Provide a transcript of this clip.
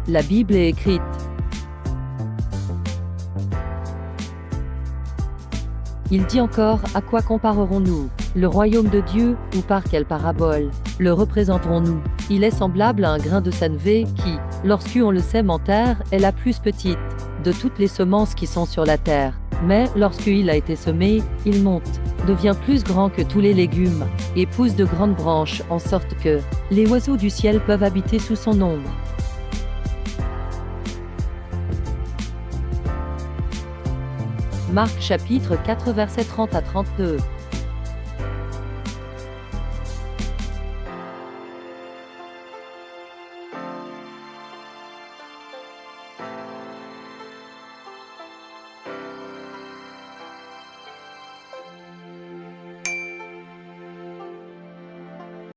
La Bible est écrite. Il dit encore, à quoi comparerons-nous le royaume de Dieu, ou par quelle parabole le représenterons-nous? Il est semblable à un grain de sénévé qui, lorsqu'on le sème en terre, est la plus petite de toutes les semences qui sont sur la terre. Mais, lorsqu'il a été semé, il monte, devient plus grand que tous les légumes, et pousse de grandes branches, en sorte que les oiseaux du ciel peuvent habiter sous son ombre. Marc chapitre 4 versets 30 à 32.